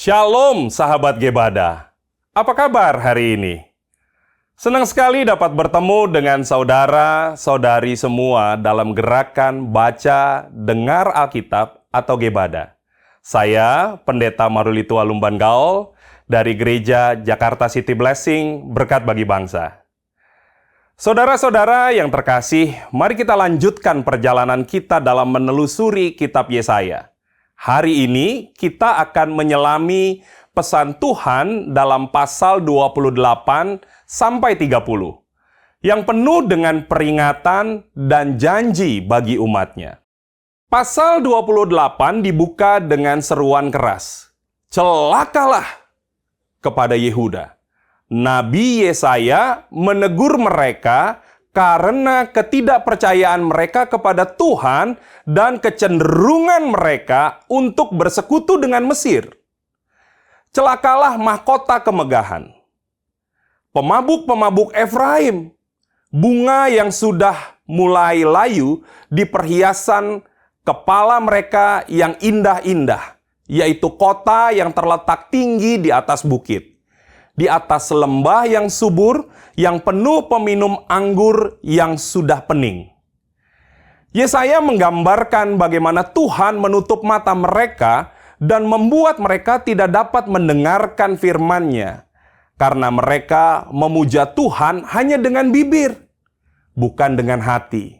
Shalom sahabat Gebada. Apa kabar hari ini? Senang sekali dapat bertemu dengan saudara-saudari semua dalam gerakan baca dengar Alkitab atau Gebada. Saya Pendeta Marulitua Lumban Gaul dari Gereja Jakarta City Blessing, Berkat Bagi Bangsa. Saudara-saudara yang terkasih, mari kita lanjutkan perjalanan kita dalam menelusuri kitab Yesaya. Hari ini kita akan menyelami pesan Tuhan dalam pasal 28 sampai 30 yang penuh dengan peringatan dan janji bagi umatnya. Pasal 28 dibuka dengan seruan keras. Celakalah kepada Yehuda. Nabi Yesaya menegur mereka karena ketidakpercayaan mereka kepada Tuhan dan kecenderungan mereka untuk bersekutu dengan Mesir. Celakalah mahkota kemegahan. Pemabuk-pemabuk Efraim, bunga yang sudah mulai layu di perhiasan kepala mereka yang indah-indah, yaitu kota yang terletak tinggi di atas bukit, di atas lembah yang subur, yang penuh peminum anggur yang sudah pening. Yesaya menggambarkan bagaimana Tuhan menutup mata mereka dan membuat mereka tidak dapat mendengarkan firman-Nya, karena mereka memuja Tuhan hanya dengan bibir, bukan dengan hati.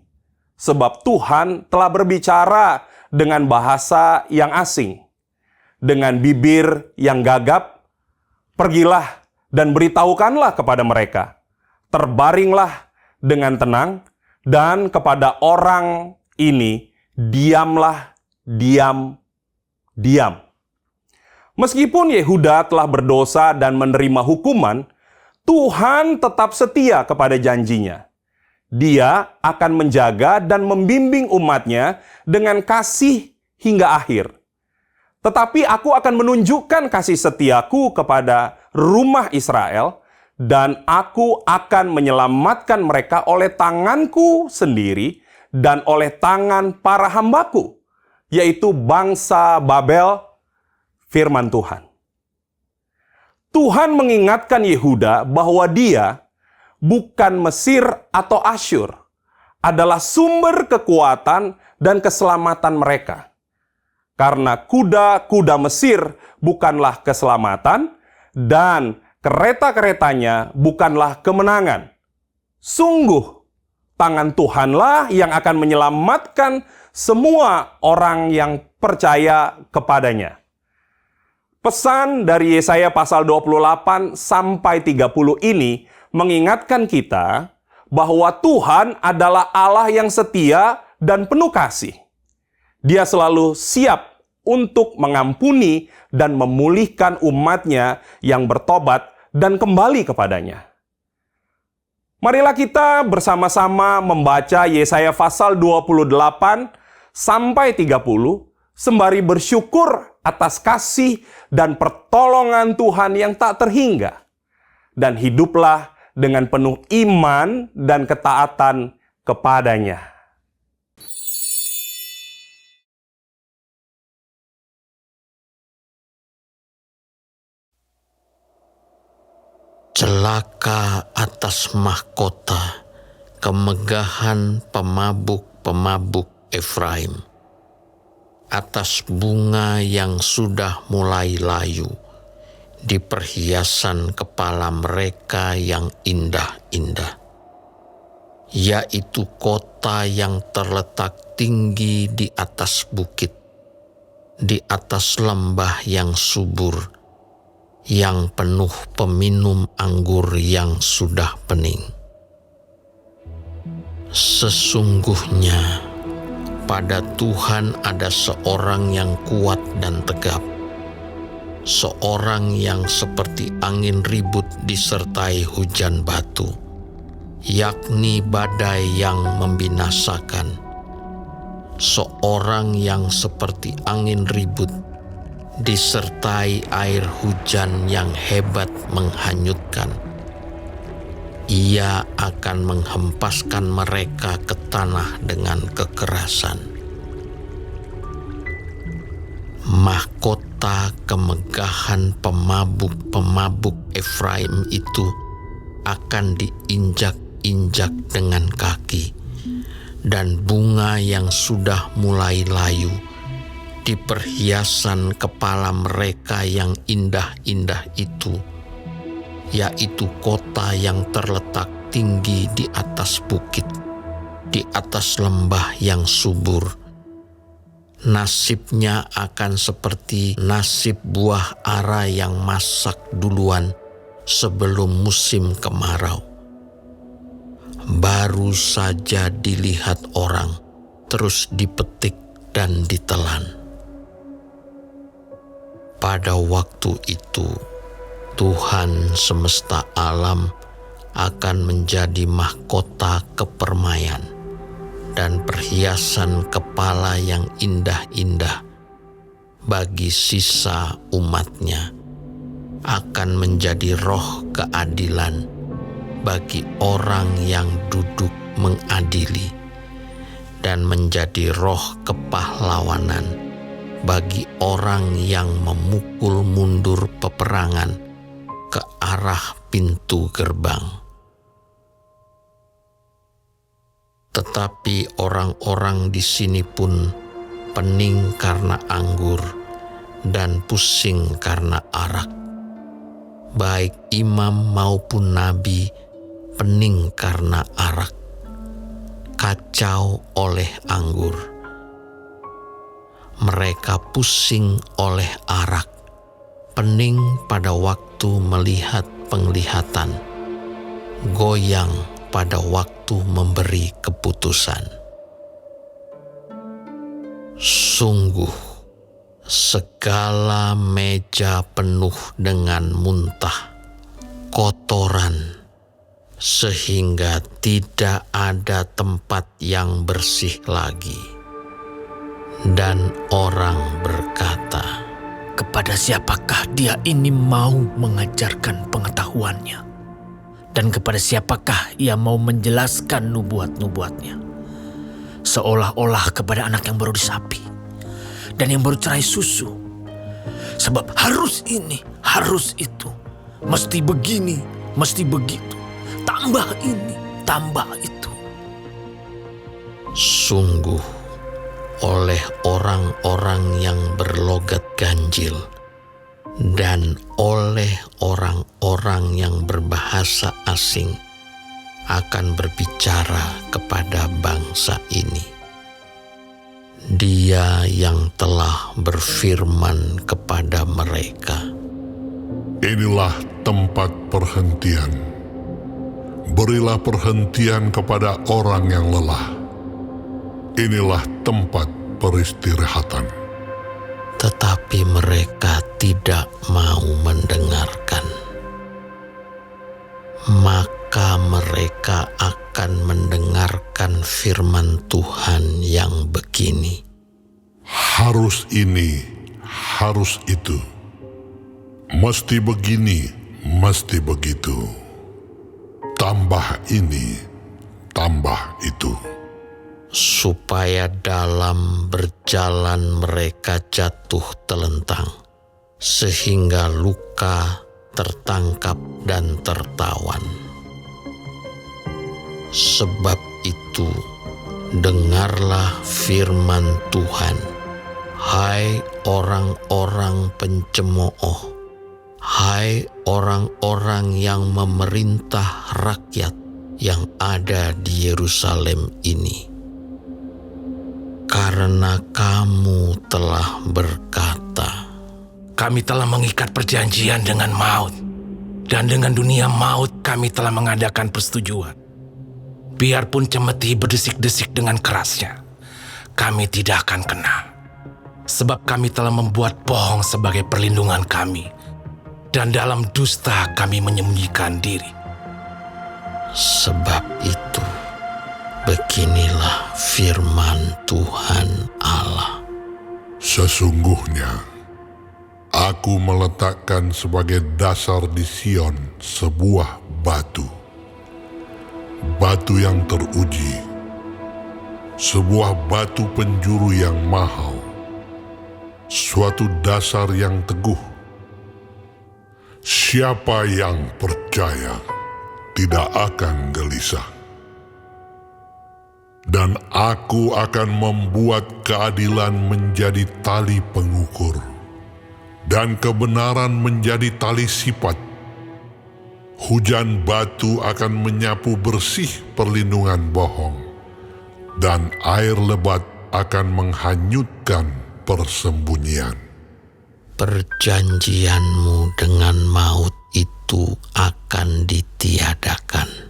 Sebab Tuhan telah berbicara dengan bahasa yang asing, dengan bibir yang gagap. Pergilah dan beritahukanlah kepada mereka. Terbaringlah dengan tenang, dan kepada orang ini diamlah, diam. Meskipun Yehuda telah berdosa dan menerima hukuman, Tuhan tetap setia kepada janjinya. Dia akan menjaga dan membimbing umatnya dengan kasih hingga akhir. Tetapi aku akan menunjukkan kasih setiaku kepada rumah Israel, dan aku akan menyelamatkan mereka oleh tanganku sendiri dan oleh tangan para hambaku, yaitu bangsa Babel, firman Tuhan. Tuhan mengingatkan Yehuda bahwa dia, bukan Mesir atau Asyur, adalah sumber kekuatan dan keselamatan mereka. Karena kuda-kuda Mesir bukanlah keselamatan, dan kereta-keretanya bukanlah kemenangan. Sungguh, tangan Tuhanlah yang akan menyelamatkan semua orang yang percaya kepadanya. Pesan dari Yesaya pasal 28 sampai 30 ini mengingatkan kita bahwa Tuhan adalah Allah yang setia dan penuh kasih. Dia selalu siap untuk mengampuni dan memulihkan umatnya yang bertobat dan kembali kepadanya. Marilah kita bersama-sama membaca Yesaya pasal 28 sampai 30 sembari bersyukur atas kasih dan pertolongan Tuhan yang tak terhingga. Dan hiduplah dengan penuh iman dan ketaatan kepadanya. Celaka atas mahkota kemegahan pemabuk-pemabuk Efraim, atas bunga yang sudah mulai layu di perhiasan kepala mereka yang indah-indah, yaitu kota yang terletak tinggi di atas bukit, di atas lembah yang subur, yang penuh peminum anggur yang sudah pening. Sesungguhnya pada Tuhan ada seorang yang kuat dan tegap, seorang yang seperti angin ribut disertai hujan batu, yakni badai yang membinasakan, seorang yang seperti angin ribut disertai air hujan yang hebat menghanyutkan. Ia akan menghempaskan mereka ke tanah dengan kekerasan. Mahkota kota kemegahan pemabuk-pemabuk Efraim itu akan diinjak-injak dengan kaki, dan bunga yang sudah mulai layu di perhiasan kepala mereka yang indah-indah itu, yaitu kota yang terletak tinggi di atas bukit, di atas lembah yang subur. Nasibnya akan seperti nasib buah ara yang masak duluan sebelum musim kemarau. Baru saja dilihat orang, terus dipetik dan ditelan. Pada waktu itu, Tuhan semesta alam akan menjadi mahkota kepermaian dan perhiasan kepala yang indah-indah bagi sisa umatnya, akan menjadi roh keadilan bagi orang yang duduk mengadili, dan menjadi roh kepahlawanan bagi orang yang memukul mundur peperangan ke arah pintu gerbang. Tetapi orang-orang di sini pun pening karena anggur dan pusing karena arak. Baik imam maupun nabi pening karena arak, kacau oleh anggur. Mereka pusing oleh arak, pening pada waktu melihat penglihatan, goyang pada waktu memberi keputusan. Sungguh, segala meja penuh dengan muntah, kotoran, sehingga tidak ada tempat yang bersih lagi. Dan orang berkata, kepada siapakah dia ini mau mengajarkan pengetahuannya? Dan kepada siapakah ia mau menjelaskan nubuat-nubuatnya? Seolah-olah kepada anak yang baru disapi dan yang baru cerai susu. Sebab harus ini, harus itu, mesti begini, mesti begitu, tambah ini, tambah itu. Sungguh, oleh orang-orang yang berlogat ganjil dan oleh orang-orang yang berbahasa asing akan berbicara kepada bangsa ini. Dia yang telah berfirman kepada mereka, inilah tempat perhentian. Berilah perhentian kepada orang yang lelah. Inilah tempat peristirahatan. tetapi mereka tidak mau mendengarkan. Maka mereka akan mendengarkan firman Tuhan yang begini. Harus ini, harus itu. Mesti begini, mesti begitu. Tambah ini, tambah itu. Supaya dalam berjalan mereka jatuh telentang, sehingga luka, tertangkap, dan tertawan. Sebab itu, dengarlah firman Tuhan, hai orang-orang pencemooh, hai orang-orang yang memerintah rakyat yang ada di Yerusalem ini. Karena kamu telah berkata, kami telah mengikat perjanjian dengan maut, dan dengan dunia maut kami telah mengadakan persetujuan. Biarpun cemeti berdesik-desik dengan kerasnya, kami tidak akan kena. Sebab kami telah membuat bohong sebagai perlindungan kami, dan dalam dusta kami menyembunyikan diri. Sebab itu, beginilah firman Tuhan Allah. Sesungguhnya, aku meletakkan sebagai dasar di Sion sebuah batu. Batu yang teruji, sebuah batu penjuru yang mahal. suatu dasar yang teguh. Siapa yang percaya tidak akan gelisah. Dan aku akan membuat keadilan menjadi tali pengukur, dan kebenaran menjadi tali sipat. Hujan batu akan menyapu bersih perlindungan bohong, dan air lebat akan menghanyutkan persembunyian. Perjanjianmu dengan maut itu akan ditiadakan,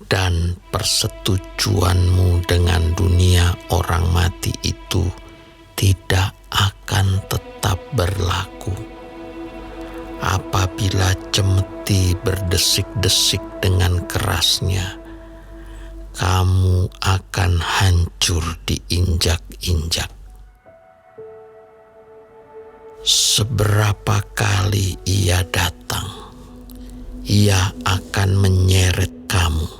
dan persetujuanmu dengan dunia orang mati itu tidak akan tetap berlaku. Apabila cemeti berdesik-desik dengan kerasnya, kamu akan hancur diinjak-injak. Seberapa kali ia datang, ia akan menyeret kamu.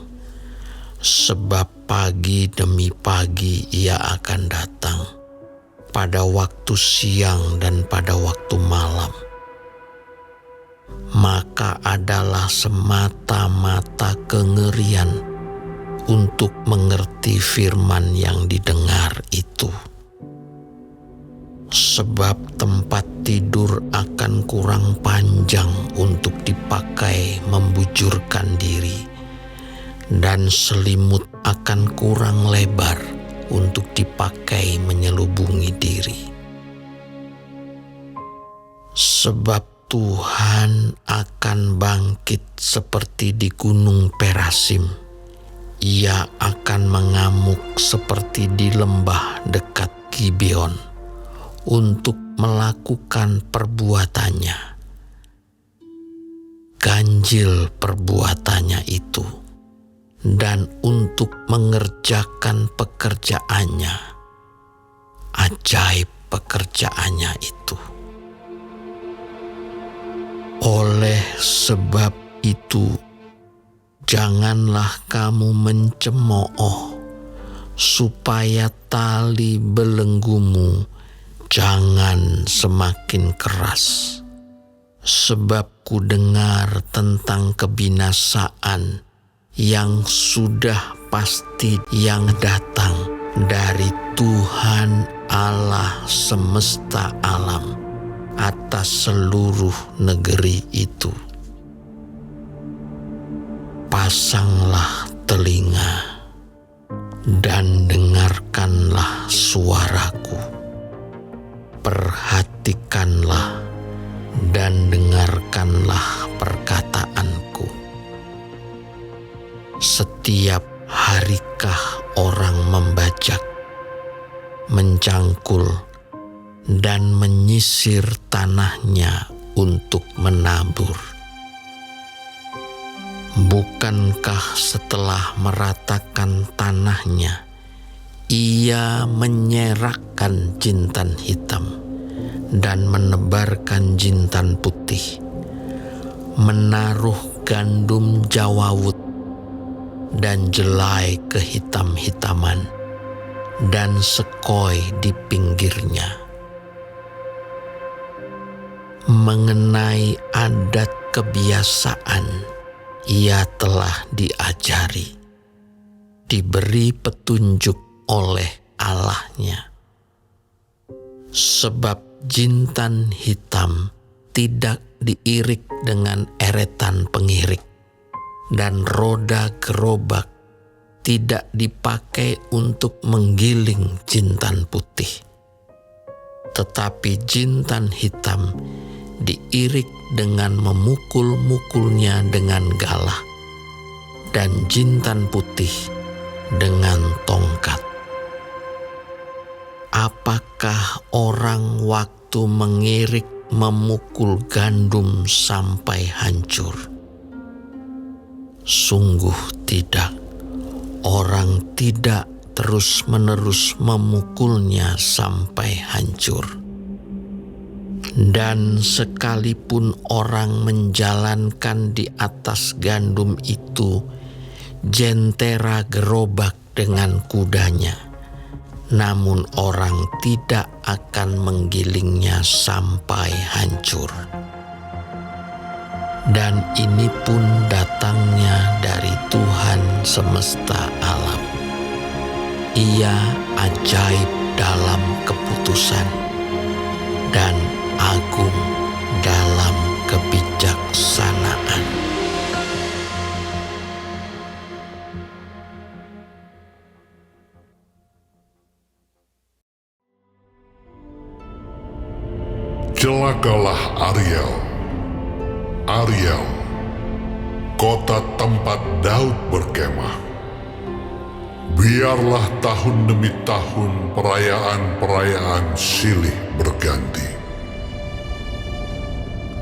Sebab pagi demi pagi ia akan datang, pada waktu siang dan pada waktu malam. Maka adalah semata-mata kengerian untuk mengerti firman yang didengar itu. Sebab tempat tidur akan kurang panjang untuk dipakai membujurkan diri, dan selimut akan kurang lebar untuk dipakai menyelubungi diri. Sebab Tuhan akan bangkit seperti di gunung Perasim. Ia akan mengamuk seperti di lembah dekat Gibeon untuk melakukan perbuatannya. Ganjil perbuatannya itu, dan untuk mengerjakan pekerjaannya, ajaib pekerjaannya itu. Oleh sebab itu, janganlah kamu mencemooh, supaya tali belenggumu jangan semakin keras. Sebab ku dengar tentang kebinasaan yang sudah pasti yang datang dari Tuhan Allah semesta alam atas seluruh negeri itu. Pasanglah telinga dan dengarkanlah suaraku. Perhatikanlah dan dengarkanlah perkataanku. Setiap harikah orang membajak, mencangkul, dan menyisir tanahnya untuk menabur? Bukankah setelah meratakan tanahnya, ia menyerakkan jintan hitam dan menebarkan jintan putih, menaruh gandum jawawut dan jelai kehitam-hitaman, dan sekoi di pinggirnya. Mengenai adat kebiasaan, ia telah diajari, diberi petunjuk oleh Allahnya. Sebab jintan hitam tidak diirik dengan eretan pengirik, dan roda gerobak tidak dipakai untuk menggiling jintan putih. Tetapi jintan hitam diirik dengan memukul-mukulnya dengan galah, dan jintan putih dengan tongkat. Apakah orang waktu mengirik memukul gandum sampai hancur? Sungguh tidak. Orang tidak terus-menerus memukulnya sampai hancur. Dan sekalipun orang menjalankan di atas gandum itu jentera gerobak dengan kudanya, namun orang tidak akan menggilingnya sampai hancur. Dan ini pun datangnya dari Tuhan semesta alam. Ia ajaib dalam keputusan dan agung dalam kebijaksanaan. Celakalah Ariel, Ariel, kota tempat Daud berkemah. Biarlah tahun demi tahun perayaan-perayaan silih berganti.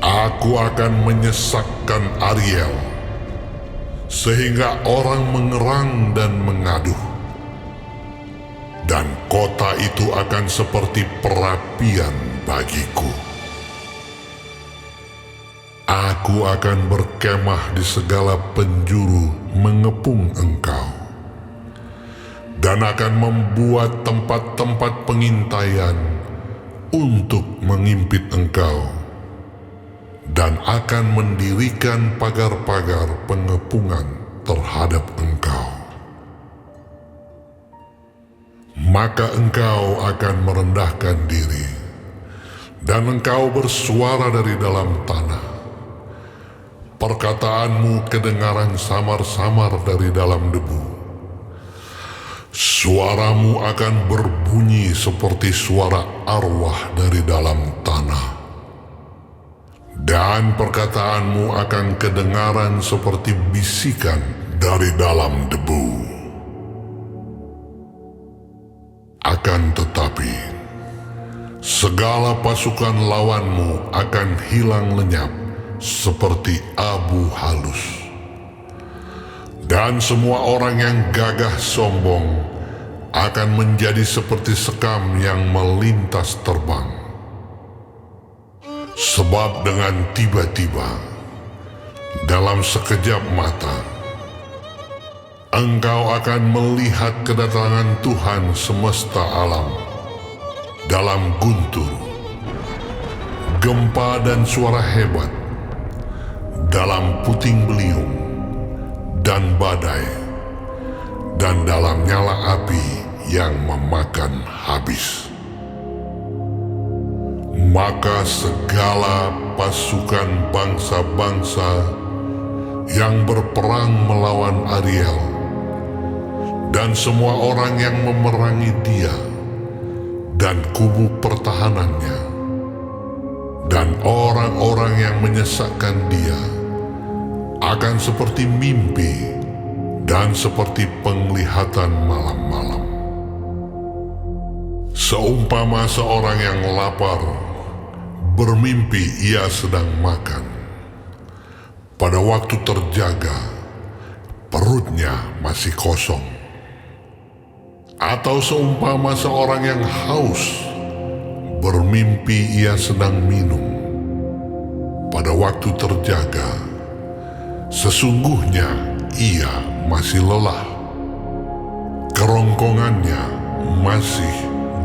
Aku akan menyesakkan Ariel, sehingga orang mengerang dan mengaduh. Dan kota itu akan seperti perapian bagiku. Aku akan berkemah di segala penjuru mengepung engkau, dan akan membuat tempat-tempat pengintaian untuk mengimpit engkau, dan akan mendirikan pagar-pagar pengepungan terhadap engkau. Maka engkau akan merendahkan diri, dan engkau bersuara dari dalam tanah. Perkataanmu kedengaran samar-samar dari dalam debu. Suaramu akan berbunyi seperti suara arwah dari dalam tanah. Dan perkataanmu akan kedengaran seperti bisikan dari dalam debu. Akan tetapi, segala pasukan lawanmu akan hilang lenyap seperti abu halus. Dan semua orang yang gagah sombong akan menjadi seperti sekam yang melintas terbang. Sebab dengan tiba-tiba, dalam sekejap mata, engkau akan melihat kedatangan Tuhan semesta alam dalam guntur, gempa dan suara hebat, dalam puting beliung dan badai, dan dalam nyala api yang memakan habis. Maka segala pasukan bangsa-bangsa yang berperang melawan Ariel, dan semua orang yang memerangi dia, dan kubu pertahanannya, dan orang-orang yang menyesakkan dia, akan seperti mimpi dan seperti penglihatan malam-malam. Seumpama seorang yang lapar, bermimpi ia sedang makan. Pada waktu terjaga, perutnya masih kosong. Atau seumpama seorang yang haus, bermimpi ia sedang minum. Pada waktu terjaga, sesungguhnya ia masih lelah. Kerongkongannya masih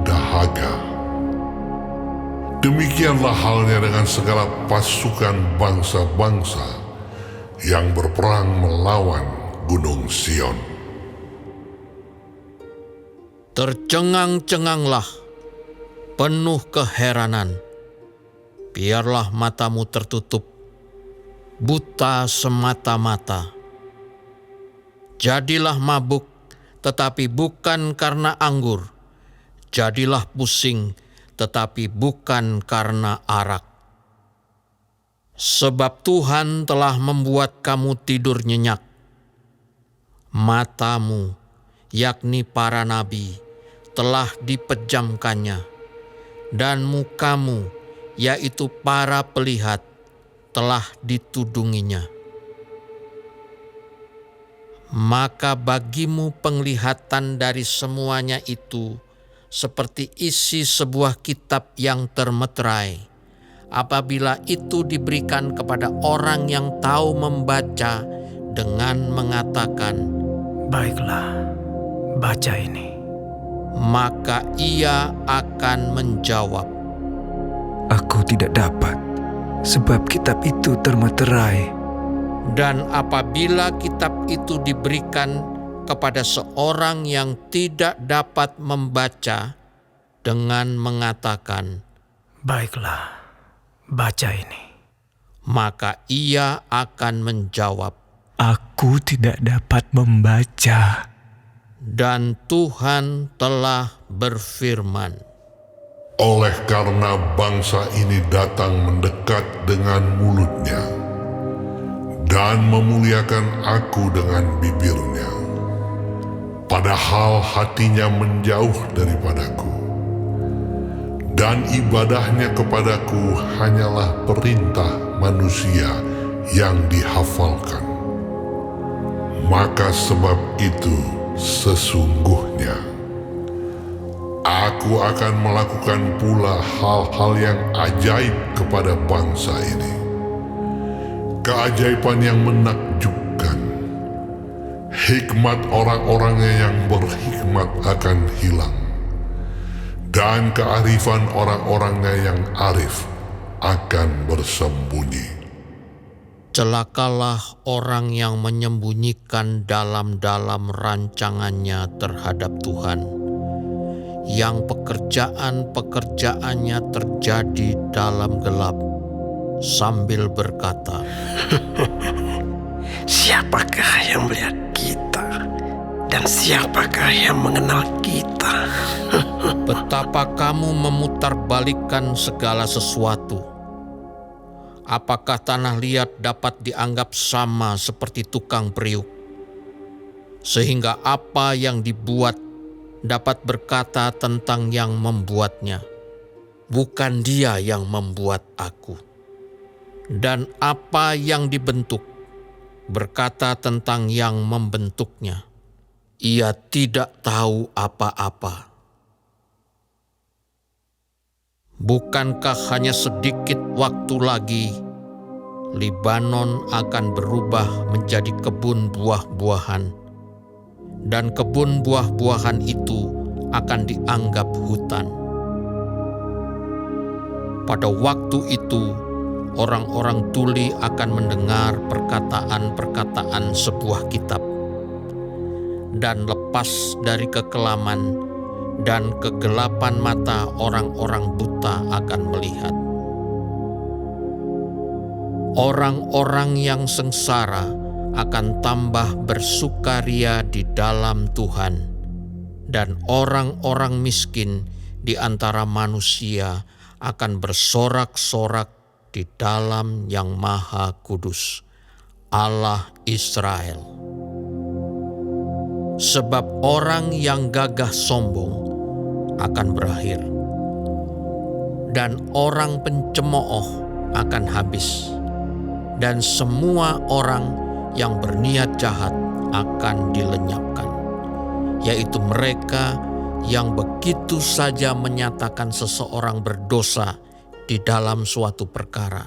dahaga. Demikianlah halnya dengan segala pasukan bangsa-bangsa yang berperang melawan Gunung Sion. Tercengang-cenganglah, penuh keheranan. Biarlah matamu tertutup, buta semata-mata. Jadilah mabuk, tetapi bukan karena anggur. Jadilah pusing, tetapi bukan karena arak. Sebab Tuhan telah membuat kamu tidur nyenyak. Matamu, yakni para nabi, telah dipejamkannya, dan mukamu, yaitu para pelihat, telah ditudunginya. Maka bagimu penglihatan dari semuanya itu seperti isi sebuah kitab yang termeterai, apabila itu diberikan kepada orang yang tahu membaca dengan mengatakan, Baiklah, baca ini. Maka ia akan menjawab, Aku tidak dapat, sebab kitab itu termaterai. dan apabila kitab itu diberikan kepada seorang yang tidak dapat membaca dengan mengatakan, Baiklah, baca ini. maka ia akan menjawab, Aku tidak dapat membaca. dan Tuhan telah berfirman, Oleh karena bangsa ini datang mendekat dengan mulutnya dan memuliakan aku dengan bibirnya, padahal hatinya menjauh daripadaku, dan ibadahnya kepadaku hanyalah perintah manusia yang dihafalkan. Maka sebab itu sesungguhnya aku akan melakukan pula hal-hal yang ajaib kepada bangsa ini, keajaiban yang menakjubkan. Hikmat orang-orangnya yang berhikmat akan hilang, dan kearifan orang-orangnya yang arif akan bersembunyi. celakalah orang yang menyembunyikan dalam-dalam rancangannya terhadap Tuhan, yang pekerjaan-pekerjaannya terjadi dalam gelap, sambil berkata, Siapakah yang melihat kita? Dan siapakah yang mengenal kita? betapa kamu memutarbalikkan segala sesuatu. Apakah tanah liat dapat dianggap sama seperti tukang periuk? Sehingga apa yang dibuat dapat berkata tentang yang membuatnya, bukan dia yang membuat aku. Dan apa yang dibentuk berkata tentang yang membentuknya, ia tidak tahu apa-apa. Bukankah hanya sedikit waktu lagi Libanon akan berubah menjadi kebun buah-buahan, dan kebun buah-buahan itu akan dianggap hutan. Pada waktu itu, orang-orang tuli akan mendengar perkataan-perkataan sebuah kitab, dan lepas dari kekelaman dan kegelapan mata orang-orang buta akan melihat. Orang-orang yang sengsara akan tambah bersukaria di dalam Tuhan, dan orang-orang miskin di antara manusia akan bersorak-sorak di dalam Yang Maha Kudus, Allah Israel. Sebab orang yang gagah sombong akan berakhir, dan orang pencemooh akan habis, dan semua orang yang berniat jahat akan dilenyapkan, yaitu mereka yang begitu saja menyatakan seseorang berdosa di dalam suatu perkara,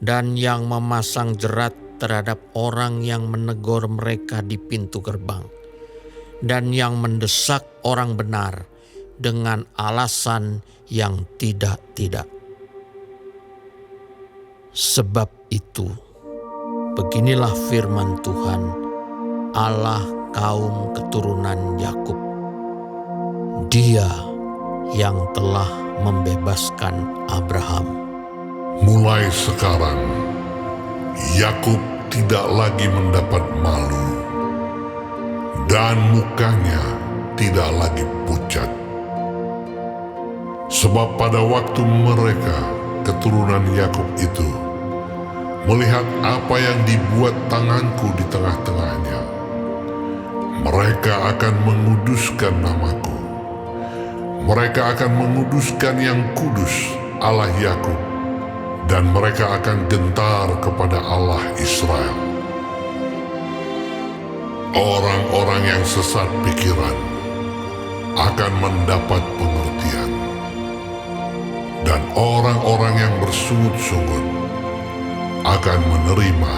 dan yang memasang jerat terhadap orang yang menegur mereka di pintu gerbang, dan yang mendesak orang benar dengan alasan yang tidak-tidak. Sebab itu, beginilah firman Tuhan, Allah kaum keturunan Yakub, Dia yang telah membebaskan Abraham. Mulai sekarang, Yakub tidak lagi mendapat malu, dan mukanya tidak lagi pucat. Sebab pada waktu mereka, keturunan Yakub itu, melihat apa yang dibuat tanganku di tengah-tengahnya, mereka akan menguduskan namaku. Mereka akan menguduskan yang kudus, Allah Yakub, dan mereka akan gentar kepada Allah Israel. Orang-orang yang sesat pikiran akan mendapat pengertian, dan orang-orang yang bersungut-sungut akan menerima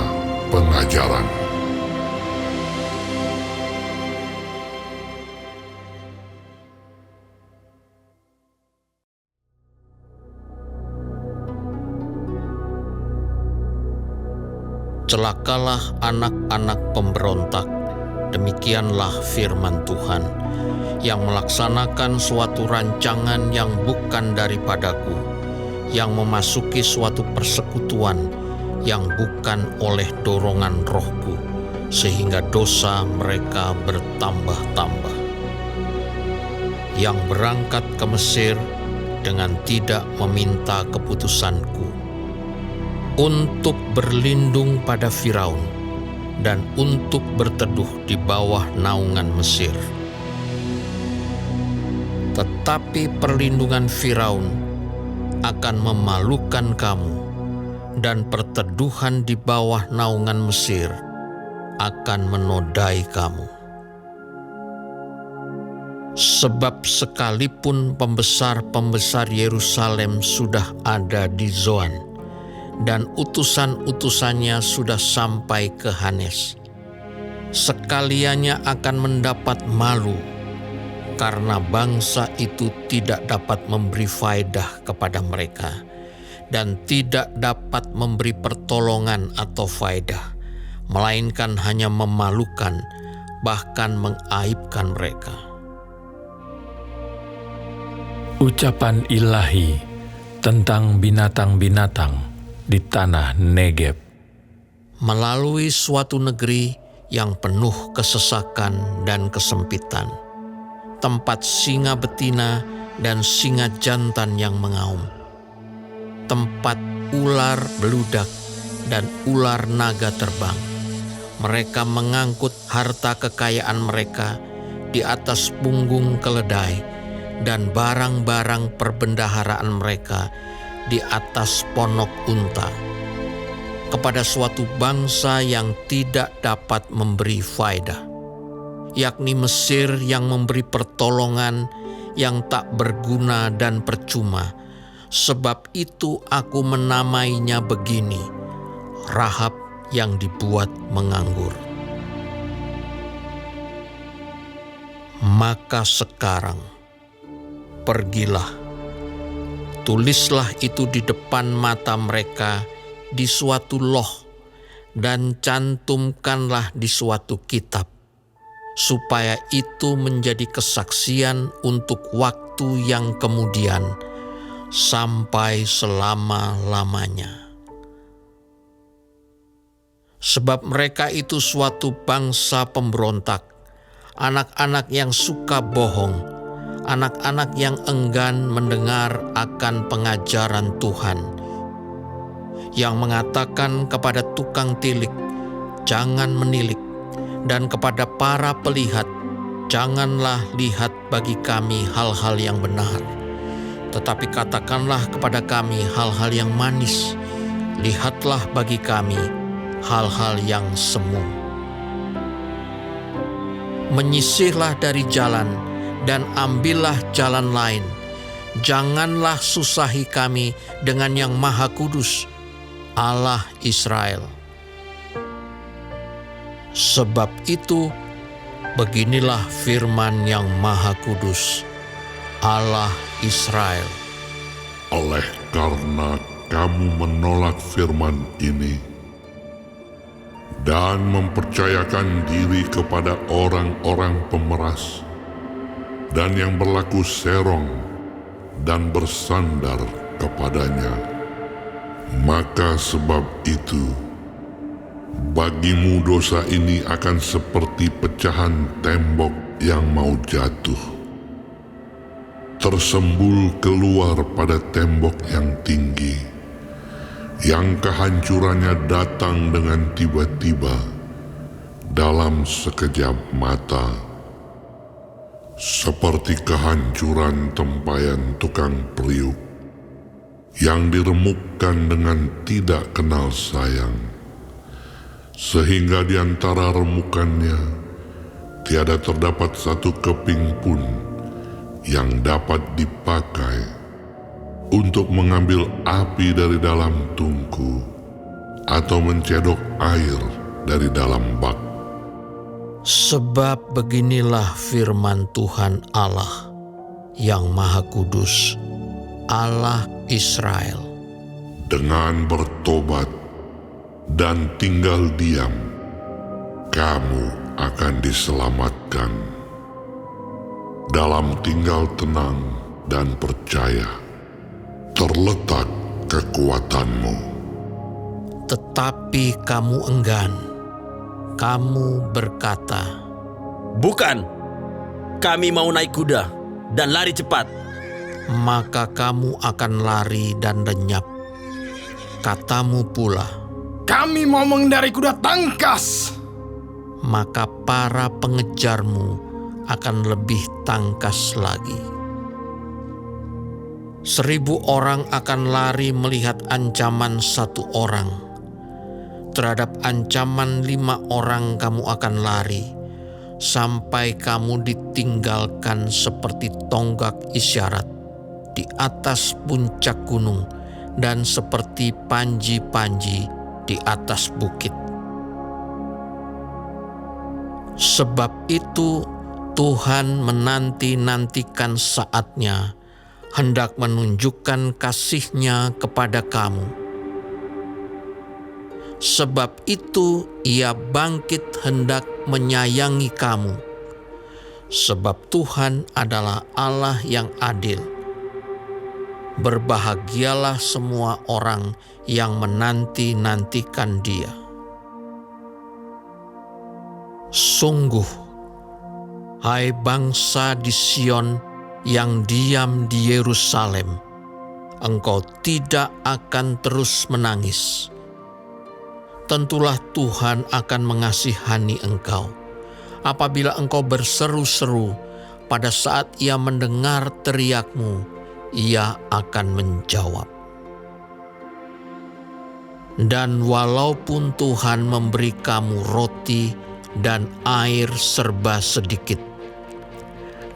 pengajaran. Celakalah anak-anak pemberontak, demikianlah firman Tuhan, yang melaksanakan suatu rancangan yang bukan daripadaku, yang memasuki suatu persekutuan yang bukan oleh dorongan rohku, sehingga dosa mereka bertambah-tambah. Yang berangkat ke Mesir dengan tidak meminta keputusanku, untuk berlindung pada Firaun dan untuk berteduh di bawah naungan Mesir. Tetapi perlindungan Firaun akan memalukan kamu, dan perteduhan di bawah naungan Mesir akan menodai kamu. Sebab sekalipun pembesar-pembesar Yerusalem sudah ada di Zoan, dan utusan-utusannya sudah sampai ke Hanes, sekaliannya akan mendapat malu, karena bangsa itu tidak dapat memberi faedah kepada mereka, dan tidak dapat memberi pertolongan atau faedah, melainkan hanya memalukan, bahkan mengaibkan mereka. Ucapan ilahi tentang binatang-binatang di tanah Negeb. Melalui suatu negeri yang penuh kesesakan dan kesempitan, tempat singa betina dan singa jantan yang mengaum, tempat ular beludak dan ular naga terbang. Mereka mengangkut harta kekayaan mereka di atas punggung keledai, dan barang-barang perbendaharaan mereka di atas ponok unta, kepada suatu bangsa yang tidak dapat memberi faedah, yakni Mesir yang memberi pertolongan yang tak berguna dan percuma. Sebab itu aku menamainya begini, Rahab yang dibuat menganggur. Maka sekarang, pergilah, tulislah itu di depan mata mereka di suatu loh, dan cantumkanlah di suatu kitab, supaya itu menjadi kesaksian untuk waktu yang kemudian, sampai selama-lamanya. Sebab mereka itu suatu bangsa pemberontak, anak-anak yang suka bohong, anak-anak yang enggan mendengar akan pengajaran Tuhan, yang mengatakan kepada tukang tilik, jangan menilik, dan kepada para pelihat, janganlah lihat bagi kami hal-hal yang benar, tetapi katakanlah kepada kami hal-hal yang manis, lihatlah bagi kami hal-hal yang semu. Menyisihlah dari jalan, dan ambillah jalan lain. Janganlah susahi kami dengan yang Maha Kudus, Allah Israel. Sebab itu, beginilah firman yang Maha Kudus, Allah Israel. Oleh karena kamu menolak firman ini dan mempercayakan diri kepada orang-orang pemeras dan yang berlaku serong dan bersandar kepadanya, maka sebab itu bagimu dosa ini akan seperti pecahan tembok yang mau jatuh, tersembul keluar pada tembok yang tinggi, yang kehancurannya datang dengan tiba-tiba dalam sekejap mata, seperti kehancuran tempayan tukang periuk yang diremukkan dengan tidak kenal sayang, sehingga di antara remukannya tiada terdapat satu keping pun yang dapat dipakai untuk mengambil api dari dalam tungku atau mencedok air dari dalam bak. Sebab beginilah firman Tuhan Allah yang Maha Kudus, Allah Israel. Dengan bertobat dan tinggal diam, kamu akan diselamatkan. Dalam tinggal tenang dan percaya terletak kekuatanmu. Tetapi kamu enggan. Kamu berkata, Bukan, kami mau naik kuda dan lari cepat. maka kamu akan lari dan lenyap. Katamu pula, Kami mau mengendarai kuda tangkas. maka para pengejarmu akan lebih tangkas lagi. 1000 orang akan lari melihat ancaman 1 orang. Terhadap ancaman 5 orang kamu akan lari, sampai kamu ditinggalkan seperti tonggak isyarat di atas puncak gunung dan seperti panji-panji di atas bukit. Sebab itu Tuhan menanti-nantikan saatnya, hendak menunjukkan kasih-Nya kepada kamu. Sebab itu Ia bangkit hendak menyayangi kamu. Sebab Tuhan adalah Allah yang adil. Berbahagialah semua orang yang menanti-nantikan Dia. Sungguh, hai bangsa di Sion yang diam di Yerusalem, engkau tidak akan terus menangis. Tentulah Tuhan akan mengasihani engkau apabila engkau berseru-seru. Pada saat Ia mendengar teriakmu, Ia akan menjawab. Dan walaupun Tuhan memberi kamu roti dan air serba sedikit,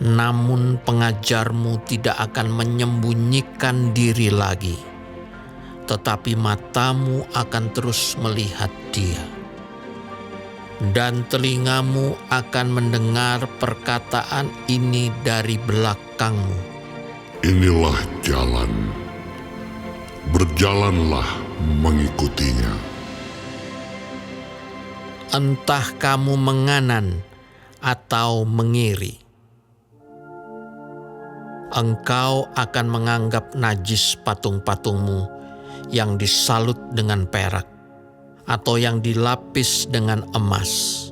namun pengajarmu tidak akan menyembunyikan diri lagi, tetapi matamu akan terus melihat Dia, dan telingamu akan mendengar perkataan ini dari belakangmu. Inilah jalan, berjalanlah mengikutinya. Entah kamu menganan atau mengiri, engkau akan menganggap najis patung-patungmu yang disalut dengan perak atau yang dilapis dengan emas.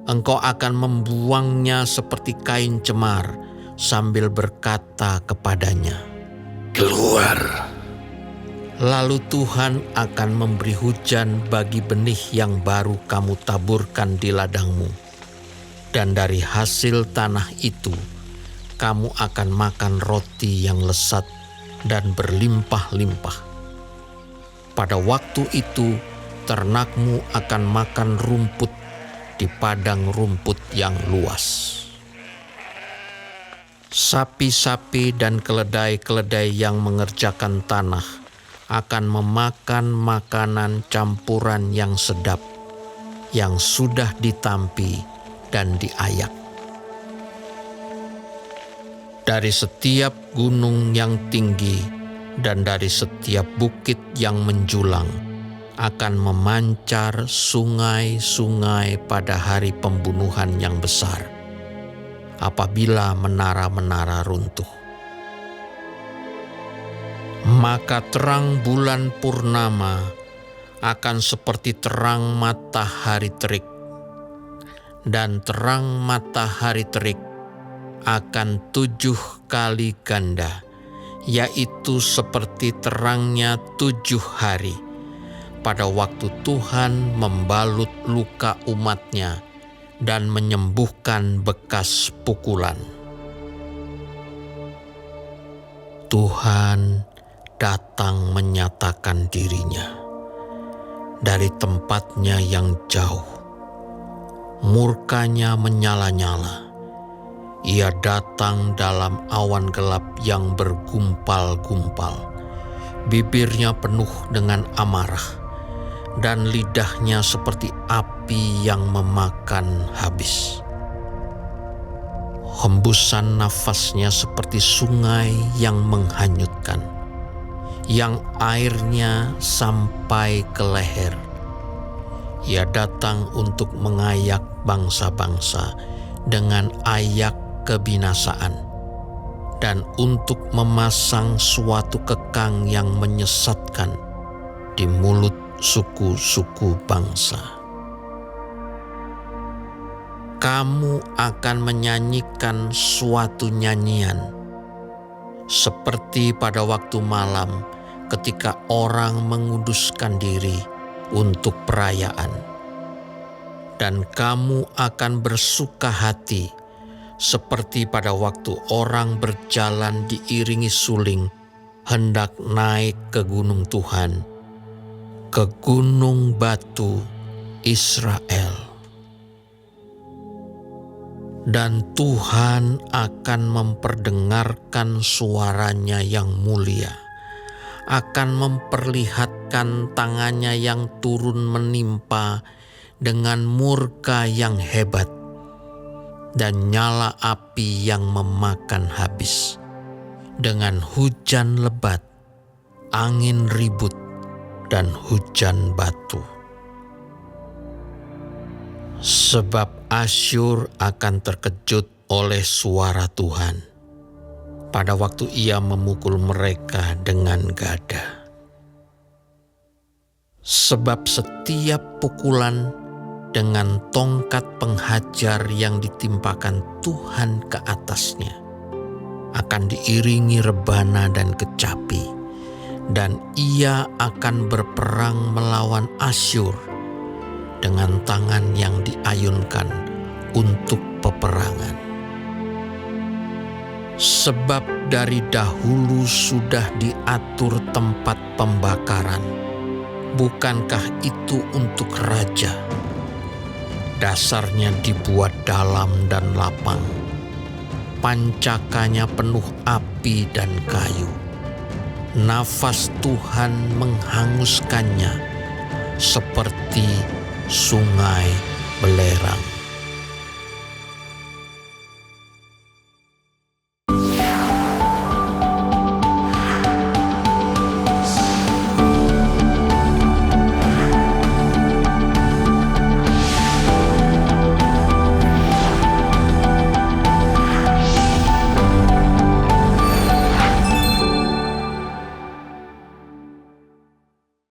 Engkau akan membuangnya seperti kain cemar sambil berkata kepadanya, Keluar. Lalu Tuhan akan memberi hujan bagi benih yang baru kamu taburkan di ladangmu. Dan dari hasil tanah itu, kamu akan makan roti yang lesat dan berlimpah-limpah. Pada waktu itu, ternakmu akan makan rumput di padang rumput yang luas. Sapi-sapi dan keledai-keledai yang mengerjakan tanah akan memakan makanan campuran yang sedap, yang sudah ditampi dan diayak. Dari setiap gunung yang tinggi dan dari setiap bukit yang menjulang akan memancar sungai-sungai pada hari pembunuhan yang besar, apabila menara-menara runtuh. Maka terang bulan purnama akan seperti terang matahari terik, dan terang matahari terik akan 7 kali ganda, yaitu seperti terangnya 7 hari, pada waktu Tuhan membalut luka umat-Nya dan menyembuhkan bekas pukulan. Tuhan datang menyatakan diri-Nya dari tempat-Nya yang jauh. Murka-Nya menyala-nyala. Ia datang dalam awan gelap yang bergumpal-gumpal. Bibir-Nya penuh dengan amarah, dan lidah-Nya seperti api yang memakan habis. Hembusan nafas-Nya seperti sungai yang menghanyutkan, yang airnya sampai ke leher, Ia datang untuk mengayak bangsa-bangsa dengan ayak kebinasaan dan untuk memasang suatu kekang yang menyesatkan di mulut suku-suku bangsa. Kamu akan menyanyikan suatu nyanyian seperti pada waktu malam ketika orang menguduskan diri untuk perayaan. Dan kamu akan bersuka hati seperti pada waktu orang berjalan diiringi suling hendak naik ke gunung Tuhan, ke gunung batu Israel. Dan Tuhan akan memperdengarkan suaranya yang mulia, akan memperlihatkan tangannya yang turun menimpa dengan murka yang hebat dan nyala api yang memakan habis, dengan hujan lebat, angin ribut, dan hujan batu. Sebab Asyur akan terkejut oleh suara Tuhan pada waktu ia memukul mereka dengan gada. Sebab setiap pukulan dengan tongkat penghajar yang ditimpakan Tuhan ke atasnya akan diiringi rebana dan kecapi, dan ia akan berperang melawan Asyur dengan tangan yang diayunkan untuk peperangan. Sebab dari dahulu sudah diatur tempat pembakaran, bukankah itu untuk raja? Dasarnya dibuat dalam dan lapang, pancakanya penuh api dan kayu. Nafas Tuhan menghanguskannya seperti sungai belerang.